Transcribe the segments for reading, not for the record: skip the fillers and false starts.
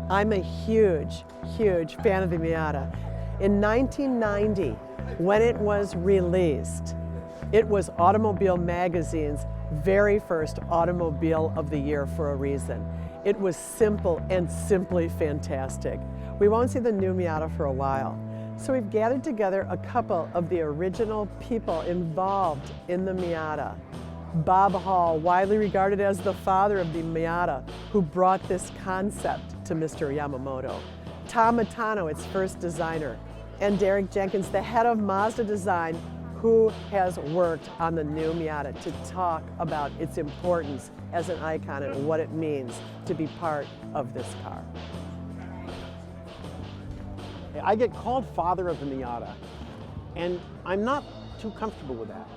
I'm a huge, huge fan of the Miata. In 1990, when it was released, it was Automobile Magazine's very first Automobile of the Year for a reason. It was simple and simply fantastic. We won't see the new Miata for a while. So we've gathered together a couple of the original people involved in the Miata. Bob Hall, widely regarded as the father of the Miata, who brought this concept to Mr. Yamamoto. Tom Matano, its first designer, and Derek Jenkins, the head of Mazda Design, who has worked on the new Miata to talk about its importance as an icon and what it means to be part of this car. I get called father of the Miata, and I'm not too comfortable with that.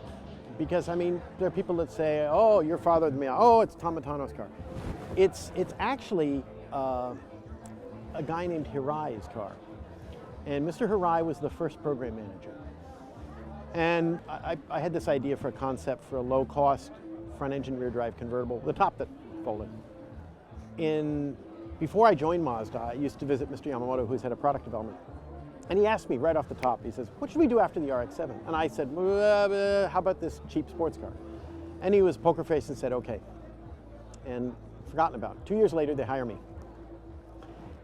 Because, I mean, there are people that say, oh, you're father of the Miata, oh, it's Tom Matano's car. It's actually a guy named Hirai's car. And Mr. Hirai was the first program manager. And I had this idea for a concept for a low-cost front-engine rear-drive convertible, the top that folded. Before I joined Mazda, I used to visit Mr. Yamamoto, who's head of product development. And he asked me right off the top, he says, what should we do after the RX-7? And I said, how about this cheap sports car? And he was poker faced and said, okay. And forgotten about it. 2 years later, they hire me.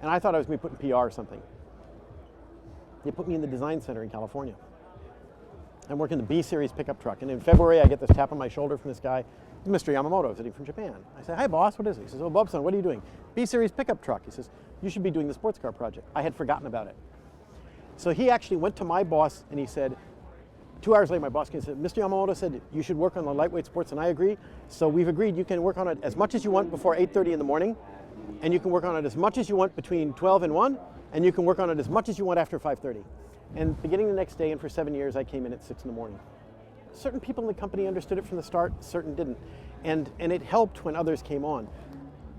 And I thought I was going to be put in PR or something. They put me in the design center in California. I'm working the B-Series pickup truck. And in February, I get this tap on my shoulder from this guy, Mr. Yamamoto, visiting from Japan. I said, hi, boss, what is it? He says, oh, Bobson, what are you doing? B-Series pickup truck. He says, you should be doing the sports car project. I had forgotten about it. So he actually went to my boss and he said, 2 hours later, my boss came and said, Mr. Yamamoto said you should work on the lightweight sports, and I agree. So we've agreed you can work on it as much as you want before 8:30 in the morning, and you can work on it as much as you want between 12 and 1, and you can work on it as much as you want after 5:30. And beginning the next day, and for 7 years, I came in at 6 in the morning. Certain people in the company understood it from the start, certain didn't. And it helped when others came on.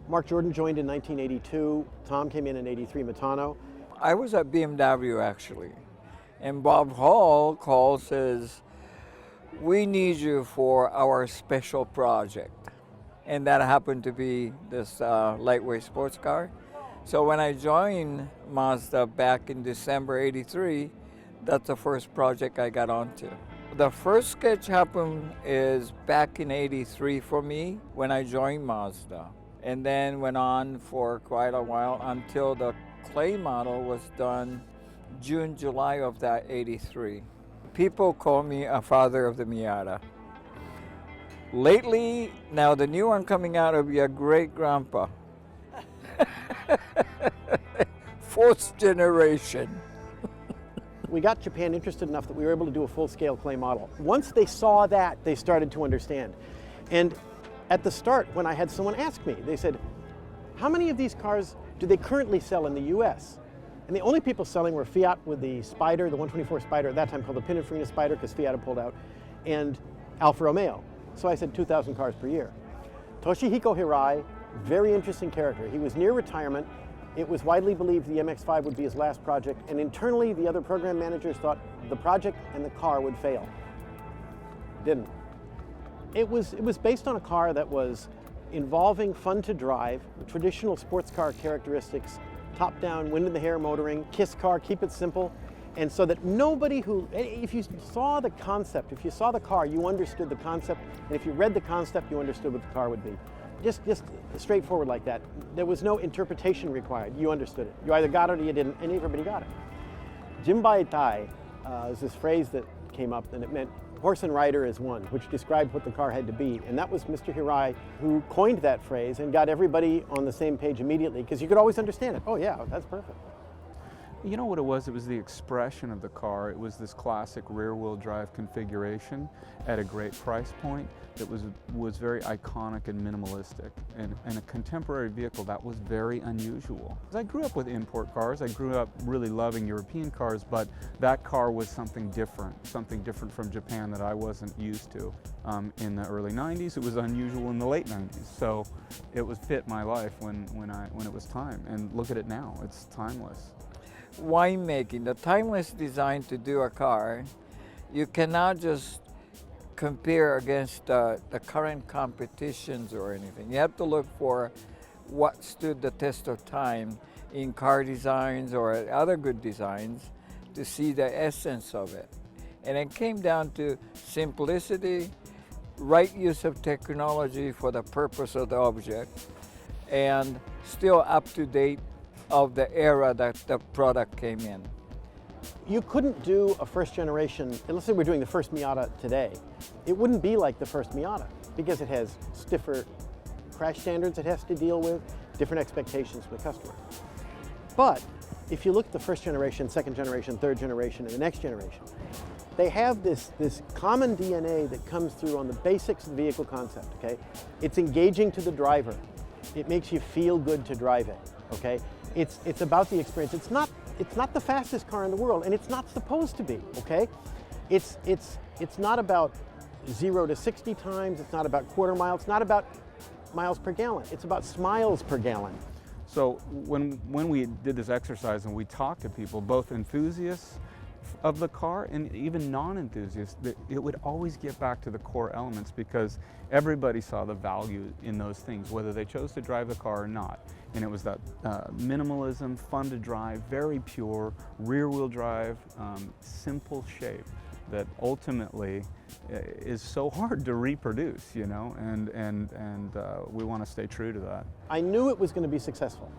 Mark Jordan joined in 1982, Tom came in 83, Matano. I was at BMW actually, and Bob Hall calls, says, we need you for our special project. And that happened to be this lightweight sports car. So when I joined Mazda back in December '83, that's the first project I got onto. The first sketch happened is back in '83 for me when I joined Mazda. And then went on for quite a while until the clay model was done June, July of that '83. People call me a father of the Miata. Lately, now the new one coming out will be a great grandpa. Fourth generation. We got Japan interested enough that we were able to do a full-scale clay model. Once they saw that, they started to understand. And at the start, when I had someone ask me, they said, how many of these cars do they currently sell in the US? And the only people selling were Fiat with the Spider, the 124 Spider, at that time called the Pininfarina Spider because Fiat had pulled out, and Alfa Romeo. So I said 2,000 cars per year. Toshihiko Hirai, very interesting character. He was near retirement. It was widely believed the MX-5 would be his last project, and internally the other program managers thought the project and the car would fail. Didn't. It was based on a car that was involving fun to drive, traditional sports car characteristics, top down, wind in the hair motoring, KISS car, keep it simple, and so that nobody who, if you saw the concept, if you saw the car, you understood the concept, and if you read the concept, you understood what the car would be. Just straightforward like that. There was no interpretation required. You understood it. You either got it or you didn't, and everybody got it. Jimbai Tai is this phrase that came up, and it meant horse and rider as one, which described what the car had to be. And that was Mr. Hirai who coined that phrase and got everybody on the same page immediately, because you could always understand it. Oh yeah, that's perfect. You know what it was? It was the expression of the car. It was this classic rear-wheel drive configuration at a great price point that was very iconic and minimalistic. And a contemporary vehicle that was very unusual. I grew up with import cars. I grew up really loving European cars, but that car was something different from Japan that I wasn't used to. In the early 90s, it was unusual in the late 90s. So it was fit my life when it was time. And look at it now, it's timeless. Winemaking, the timeless design to do a car, you cannot just compare against the current competitions or anything. You have to look for what stood the test of time in car designs or other good designs to see the essence of it. And it came down to simplicity, right use of technology for the purpose of the object, and still up to date of the era that the product came in. You couldn't do a first generation, and let's say we're doing the first Miata today, it wouldn't be like the first Miata because it has stiffer crash standards it has to deal with, different expectations from the customer. But if you look at the first generation, second generation, third generation, and the next generation, they have this common DNA that comes through on the basics of the vehicle concept, okay? It's engaging to the driver. It makes you feel good to drive it, okay? It's about the experience. It's not the fastest car in the world, and it's not supposed to be, okay? It's not about 0 to 60 times, it's not about quarter mile, it's not about miles per gallon, it's about smiles per gallon. So when we did this exercise and we talked to people, both enthusiasts of the car and even non-enthusiasts, it would always get back to the core elements because everybody saw the value in those things, whether they chose to drive the car or not. And it was that minimalism, fun to drive, very pure, rear-wheel drive, simple shape that ultimately is so hard to reproduce, you know, and we want to stay true to that. I knew it was going to be successful.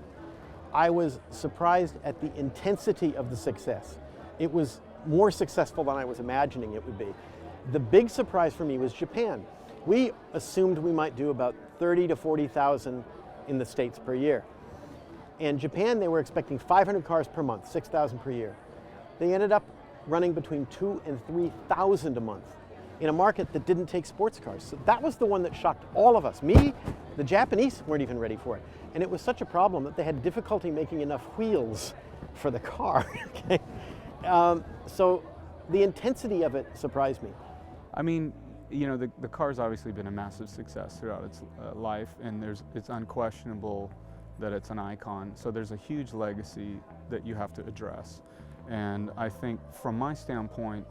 I was surprised at the intensity of the success. It was more successful than I was imagining it would be. The big surprise for me was Japan. We assumed we might do about 30 to 40,000 in the States per year. In Japan, they were expecting 500 cars per month, 6,000 per year. They ended up running between 2,000 and 3,000 a month in a market that didn't take sports cars. So that was the one that shocked all of us. Me, the Japanese weren't even ready for it. And it was such a problem that they had difficulty making enough wheels for the car. Okay? So the intensity of it surprised me. I mean, you know, the car's obviously been a massive success throughout its life, and it's unquestionable that it's an icon. So there's a huge legacy that you have to address. And I think from my standpoint,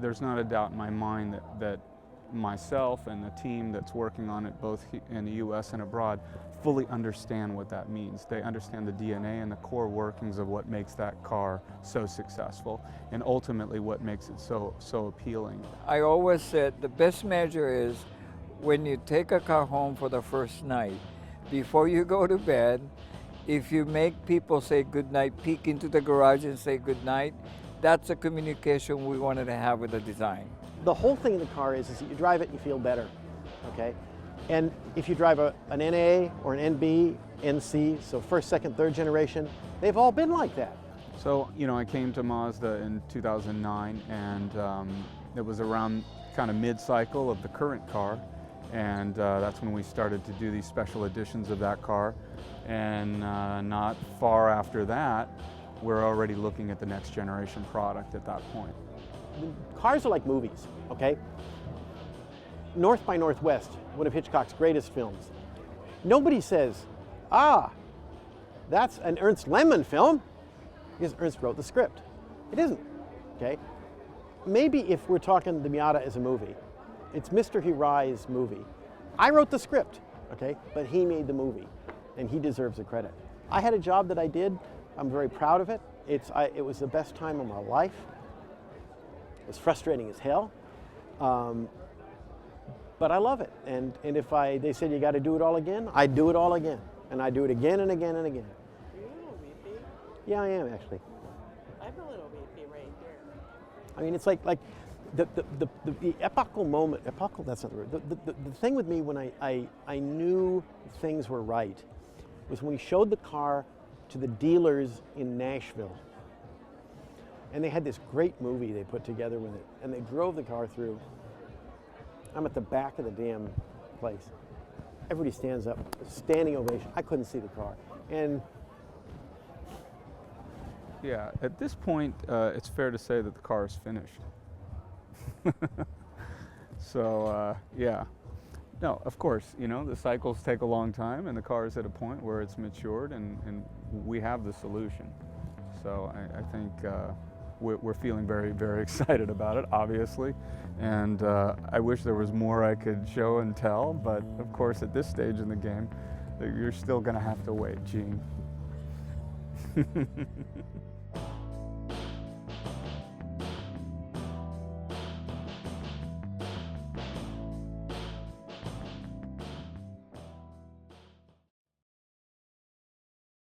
there's not a doubt in my mind that myself and the team that's working on it both in the US and abroad fully understand what that means. They understand the DNA and the core workings of what makes that car so successful and ultimately what makes it so appealing. I always said the best measure is when you take a car home for the first night, before you go to bed, if you make people say goodnight, peek into the garage and say goodnight, that's a communication we wanted to have with the design. The whole thing in the car is that you drive it and you feel better, okay? And if you drive an NA or an NB, NC, so first, second, third generation, they've all been like that. So, you know, I came to Mazda in 2009, and it was around kind of mid-cycle of the current car, and that's when we started to do these special editions of that car. And not far after that, we're already looking at the next generation product at that point. Cars are like movies, okay? North by Northwest, one of Hitchcock's greatest films. Nobody says, that's an Ernst Lehman film, because Ernst wrote the script. It isn't, okay? Maybe if we're talking the Miata as a movie, it's Mr. Hirai's movie. I wrote the script, okay? But he made the movie, and he deserves the credit. I had a job that I did. I'm very proud of it. It was the best time of my life. It was frustrating as hell. But I love it, and if they said you got to do it all again, I'd do it all again, and I'd do it again and again and again. Are you a little weepy? Yeah, I am actually. I'm a little weepy right here. I mean, it's like the epochal moment. Epochal, that's not the word. The thing with me when I knew things were right was when we showed the car to the dealers in Nashville, and they had this great movie they put together with it, and they drove the car through. I'm at the back of the damn place. Everybody stands up, standing ovation. I couldn't see the car. And yeah, at this point, it's fair to say that the car is finished. So, yeah. No, of course, you know, the cycles take a long time and the car is at a point where it's matured and we have the solution. So I think we're feeling very, very excited about it, obviously. And I wish there was more I could show and tell, but of course at this stage in the game, you're still gonna have to wait, Gene.